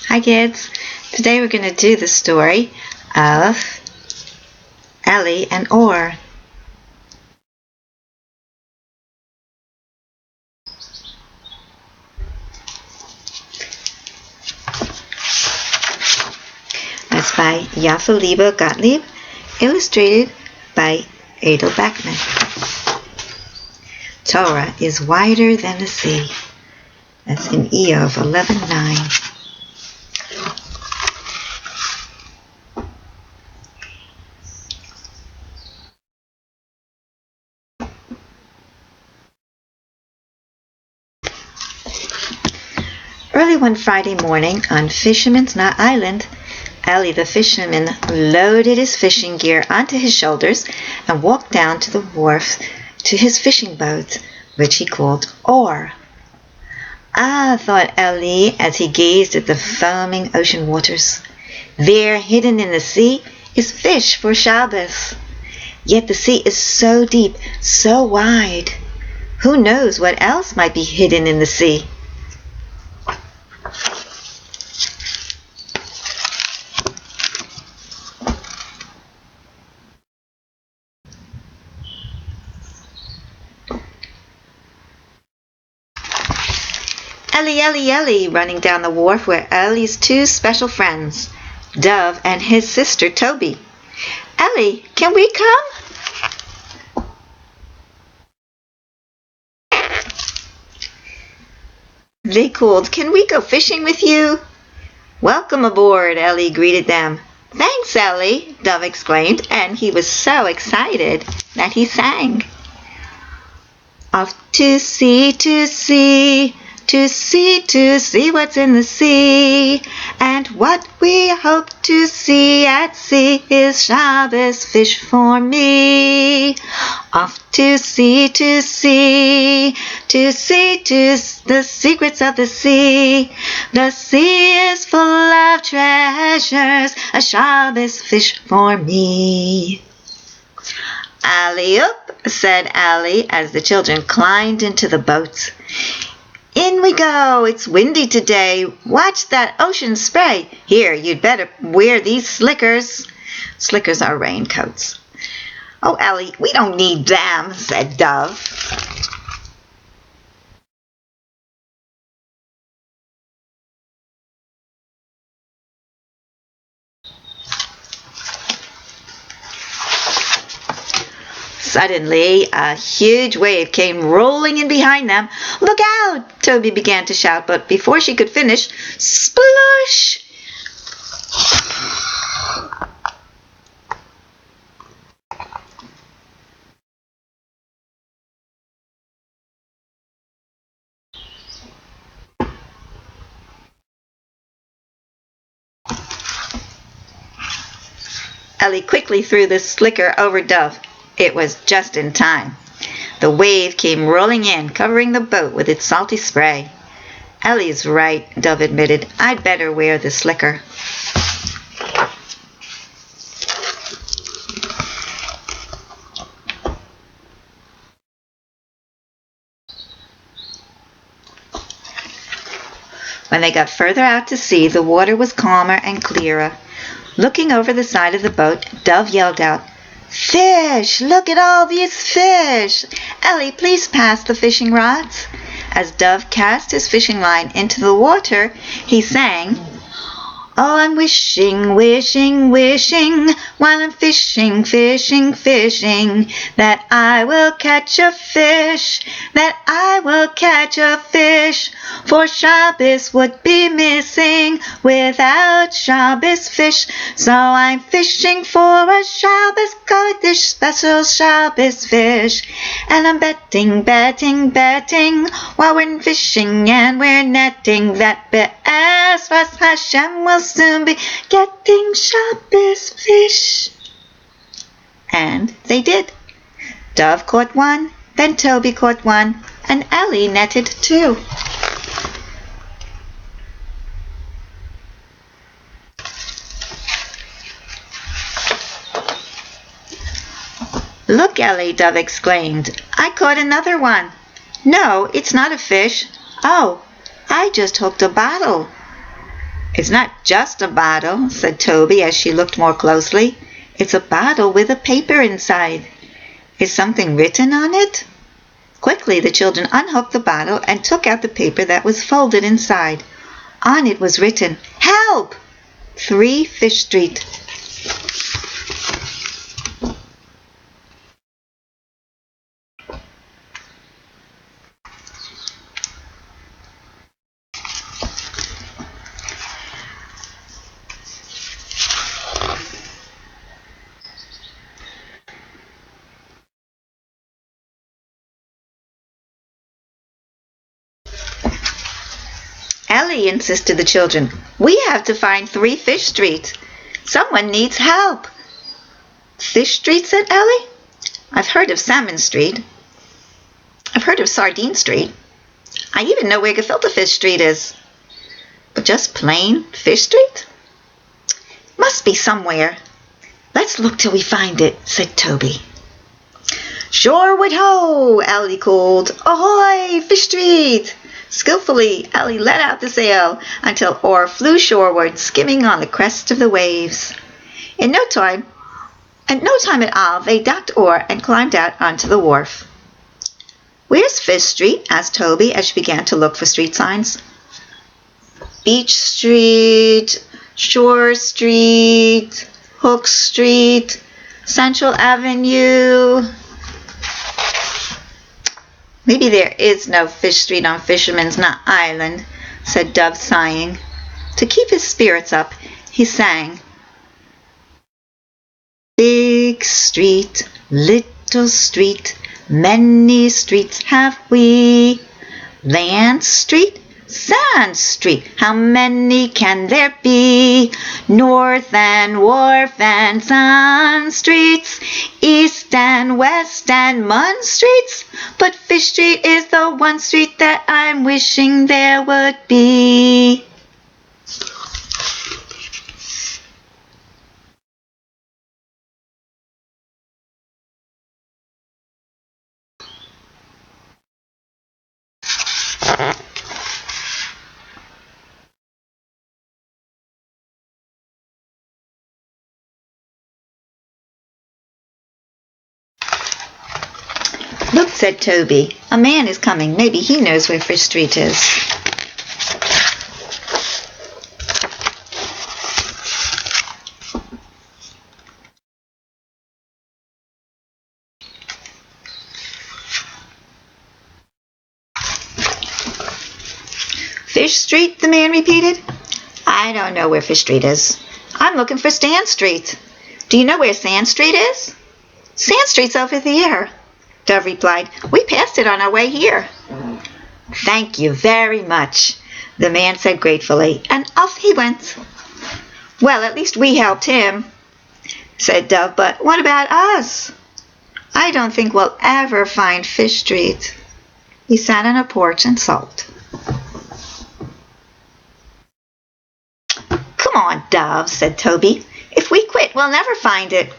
Hi kids, today we're going to do the story of Eli and Ohr. That's by Yaffa Leba Gottlieb, illustrated by Aidel Backman. Torah is wider than the sea. That's in erev 11:9. Early one Friday morning on Fisherman's Knot Island, Eli the fisherman loaded his fishing gear onto his shoulders and walked down to the wharf to his fishing boat, which he called Ohr. Ah, thought Eli as he gazed at the foaming ocean waters. There, hidden in the sea, is fish for Shabbos. Yet the sea is so deep, so wide. Who knows what else might be hidden in the sea? Eli, Eli, Eli, running down the wharf were Eli's two special friends, Dove and his sister Toby. Eli, can we come? They called, can we go fishing with you? Welcome aboard, Eli greeted them. Thanks, Eli, Dove exclaimed, and he was so excited that he sang. Off to sea, to sea, to see, to see what's in the sea. And what we hope to see at sea is Shabbos fish for me. Off to see, to see, to see, to the secrets of the sea. The sea is full of treasures, a Shabbos fish for me. Alley-oop, said Eli as the children climbed into the boats. In we go. It's windy today. Watch that ocean spray. Here, you'd better wear these slickers. Slickers are raincoats. Oh, Eli, we don't need them, said Dove. Suddenly, a huge wave came rolling in behind them. Look out! Toby began to shout, but before she could finish, splush! Eli quickly threw the slicker over Dove. It was just in time. The wave came rolling in, covering the boat with its salty spray. Eli's right, Dove admitted. I'd better wear the slicker. When they got further out to sea, the water was calmer and clearer. Looking over the side of the boat, Dove yelled out, Fish! Look at all these fish! Eli, please pass the fishing rods. As Dove cast his fishing line into the water, he sang, Oh, I'm wishing, wishing, wishing, while I'm fishing, fishing, fishing, that I will catch a fish, that I will catch a fish, for Shabbos would be missing without Shabbos fish. So I'm fishing for a Shabbos Kodesh, special Shabbos fish, and I'm betting, betting, betting, while we're fishing and we're netting, that Be'ezras Hashem will soon be getting Shabbos fish. And they did. Dove caught one, then Toby caught one, and Eli netted two. Look, Eli, Dove exclaimed. I caught another one. No, it's not a fish. Oh, I just hooked a bottle. It's not just a bottle, said Toby as she looked more closely. It's a bottle with a paper inside. Is something written on it? Quickly the children unhooked the bottle and took out the paper that was folded inside. On it was written, "Help! 3 Fish Street." Ellie, insisted the children, we have to find 3 Fish Street. Someone needs help. Fish Street, said Ellie. I've heard of Salmon Street. I've heard of Sardine Street. I even know where gefilte fish street is. But just plain Fish Street? Must be somewhere. Let's look till we find it, said Toby. Shoreward ho, Ellie called. Ahoy, Fish Street! Skillfully, Ellie let out the sail until Ohr flew shoreward, skimming on the crest of the waves. In no time at all, they docked Ohr and climbed out onto the wharf. Where's Fish Street? Asked Toby as she began to look for street signs. Beach Street, Shore Street, Hook Street, Central Avenue. Maybe there is no Fish Street on Fisherman's Knot Island, said Dove, sighing. To keep his spirits up, he sang. Big street, little street, many streets have we. Land Street, Sand Street, how many can there be? North and Wharf and Sun Streets, East and West and Munn Streets, but Fish Street is the one street that I'm wishing there would be. Look, said Toby, a man is coming. Maybe he knows where Fish Street is. Fish Street, the man repeated. I don't know where Fish Street is. I'm looking for Sand Street. Do you know where Sand Street is? Sand Street's over there, Dove replied. We passed it on our way here. Thank you very much, the man said gratefully, and off he went. Well, at least we helped him, said Dove, but what about us? I don't think we'll ever find Fish Street. He sat on a porch and sulked. Come on, Dove, said Toby. If we quit, we'll never find it.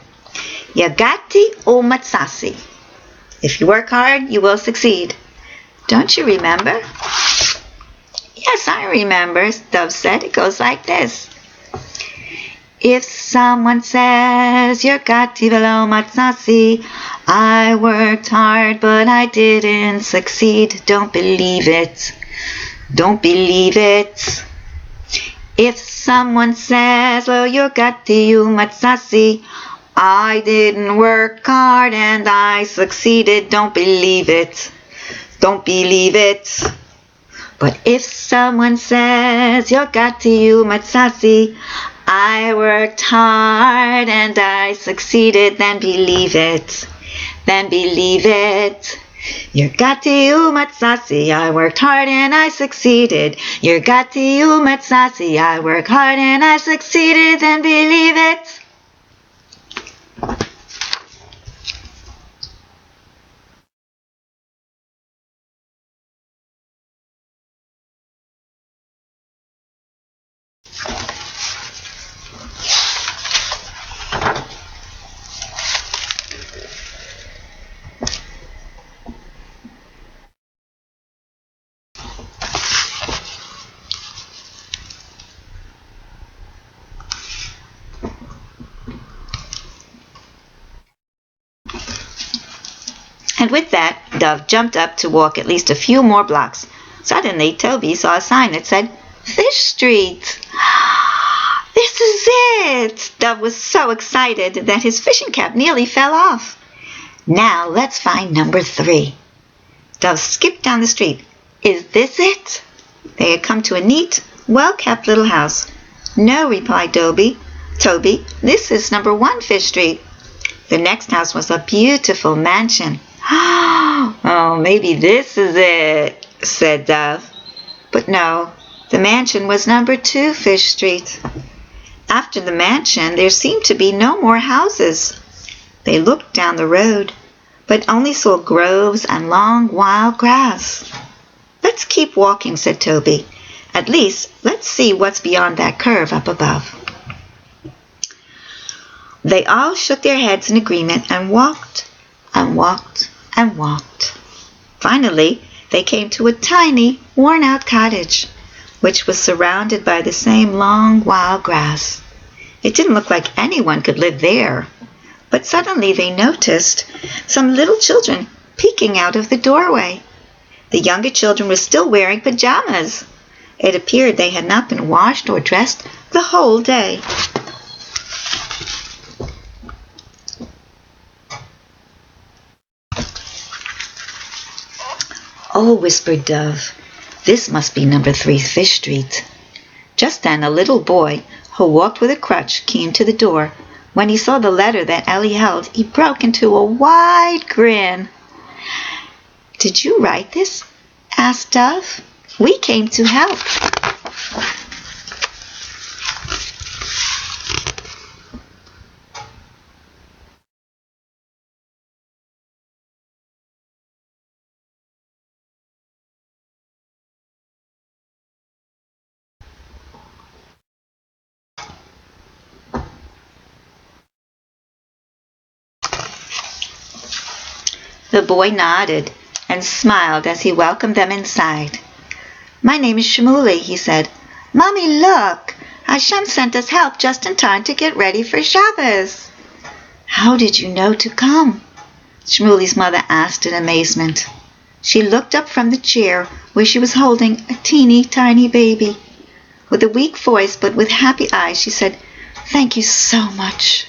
Yagati o matsasi. If you work hard, you will succeed. Don't you remember? Yes, I remember, Dove said. It goes like this. If someone says you're gati below matsasi, I worked hard, but I didn't succeed. Don't believe it. Don't believe it. If someone says, well, you're gati you matsasi, I didn't work hard and I succeeded. Don't believe it. Don't believe it. But if someone says, you're gati you matsasi, I worked hard and I succeeded, then believe it. Then believe it. You're gati you matsasi, I worked hard and I succeeded. You're gati you matsasi, I worked hard and I succeeded, then believe it. And with that, Dov jumped up to walk at least a few more blocks. Suddenly, Toby saw a sign that said, Fish Street. This is it! Dov was so excited that his fishing cap nearly fell off. Now let's find number 3. Dov skipped down the street. Is this it? They had come to a neat, well-kept little house. No, replied Toby, this is number 1 Fish Street. The next house was a beautiful mansion. Oh, maybe this is it, said Dov. But no, the mansion was number 2 Fish Street. After the mansion, there seemed to be no more houses. They looked down the road, but only saw groves and long wild grass. Let's keep walking, said Toby. At least, let's see what's beyond that curve up above. They all shook their heads in agreement and walked and walked and walked. Finally, they came to a tiny, worn-out cottage, which was surrounded by the same long, wild grass. It didn't look like anyone could live there. But suddenly they noticed some little children peeking out of the doorway. The younger children were still wearing pajamas. It appeared they had not been washed or dressed the whole day. Oh, whispered Dov, this must be number 3 Fish Street. Just then a little boy who walked with a crutch came to the door. When he saw the letter that Ellie held, he broke into a wide grin. Did you write this? Asked Dov. We came to help. The boy nodded and smiled as he welcomed them inside. My name is Shmuley, he said. Mommy, look! Hashem sent us help just in time to get ready for Shabbos. How did you know to come? Shmuley's mother asked in amazement. She looked up from the chair where she was holding a teeny tiny baby. With a weak voice but with happy eyes, she said, Thank you so much.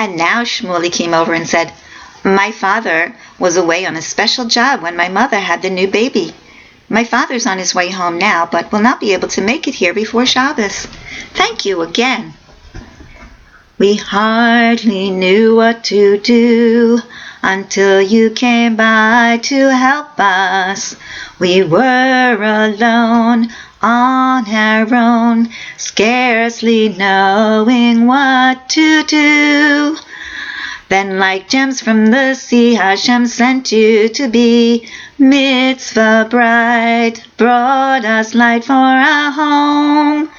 And now Shmuley came over and said, My father was away on a special job when my mother had the new baby. My father's on his way home now, but will not be able to make it here before Shabbos. Thank you again. We hardly knew what to do until you came by to help us. We were alone on our own, scarcely knowing what to do. Then like gems from the sea, Hashem sent you to be mitzvah bride, brought us light for our home.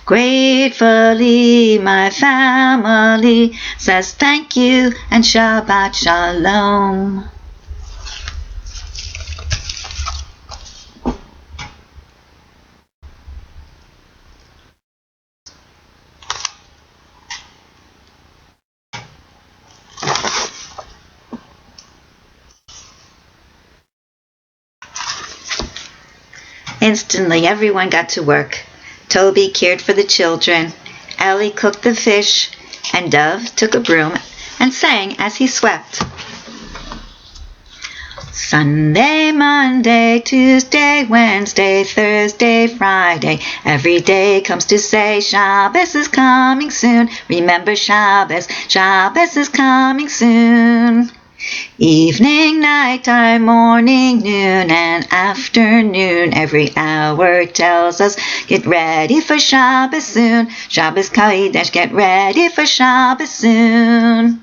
Gratefully, my family says thank you and Shabbat Shalom. Instantly, everyone got to work. Toby cared for the children, Ellie cooked the fish, and Dov took a broom and sang as he swept. Sunday, Monday, Tuesday, Wednesday, Thursday, Friday, every day comes to say Shabbos is coming soon. Remember Shabbos, Shabbos is coming soon. Evening, nighttime, morning, noon, and afternoon, every hour tells us, get ready for Shabbos soon. Shabbos Kodesh, get ready for Shabbos soon.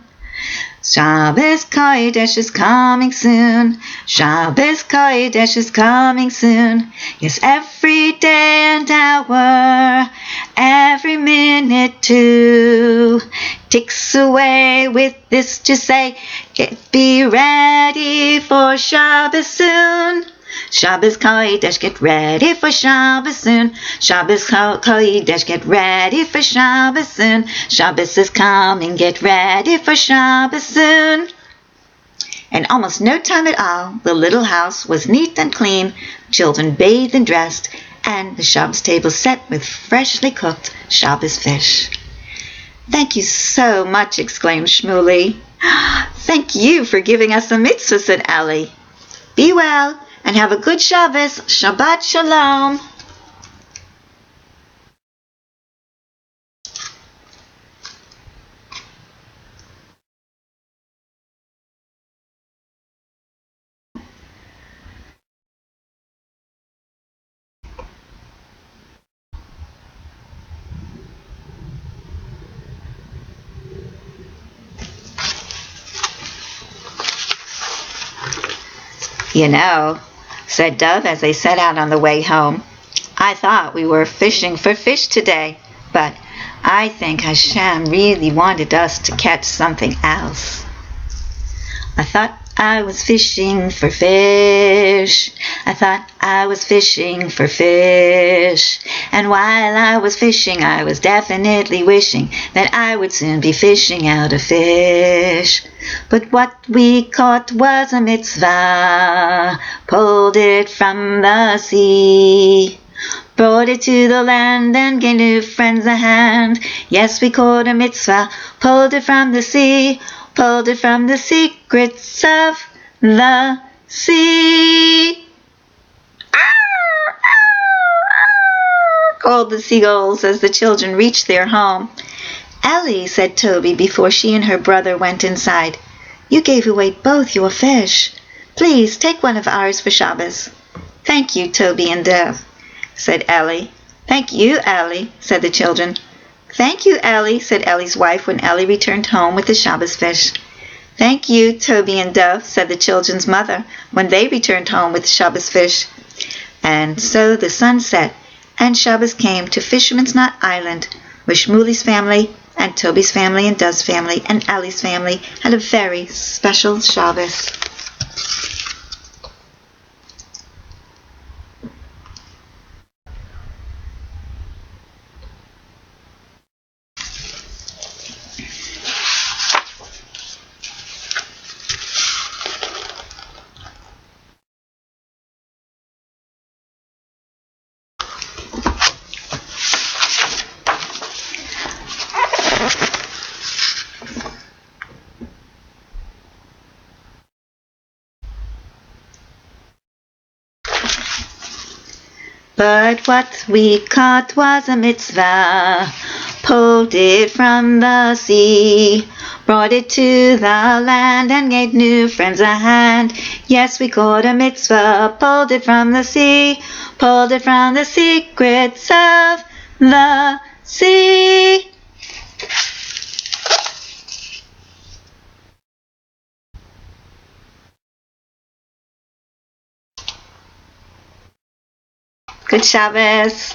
Shabbos Kodesh is coming soon. Shabbos Kodesh is coming soon. Yes, every day and hour, every minute too, ticks away with this to say, be ready for Shabbos soon. Shabbos Kodesh, get ready for Shabbos soon. Shabbos Kodesh, get ready for Shabbos soon. Shabbos is coming, get ready for Shabbos soon. In almost no time at all, the little house was neat and clean, children bathed and dressed, and the Shabbos table set with freshly cooked Shabbos fish. Thank you so much, exclaimed Shmuley. Thank you for giving us a mitzvah, said Eli. Be well and have a good Shabbos. Shabbat Shalom. You know, said Dove as they set out on the way home, I thought we were fishing for fish today, but I think Hashem really wanted us to catch something else. I thought I was fishing for fish. I thought I was fishing for fish. And while I was fishing, I was definitely wishing that I would soon be fishing out a fish. But what we caught was a mitzvah, pulled it from the sea, brought it to the land and gave new friends a hand. Yes, we caught a mitzvah, pulled it from the sea, pulled it from the secrets of the sea. Arr, arr, arr, called the seagulls as the children reached their home. Ellie, said Toby before she and her brother went inside, you gave away both your fish. Please take one of ours for Shabbos. Thank you, Toby and Dev, said Ellie. Thank you, Ellie, said the children. Thank you, Ellie, said Ellie's wife when Ellie returned home with the Shabbos fish. Thank you, Toby and Dove, said the children's mother when they returned home with the Shabbos fish. And so the sun set, and Shabbos came to Fisherman's Knot Island, where Shmuley's family and Toby's family and Dove's family and Ellie's family had a very special Shabbos. But what we caught was a mitzvah, pulled it from the sea, brought it to the land and gave new friends a hand. Yes, we caught a mitzvah, pulled it from the sea, pulled it from the secrets of the sea. Good Shabbos.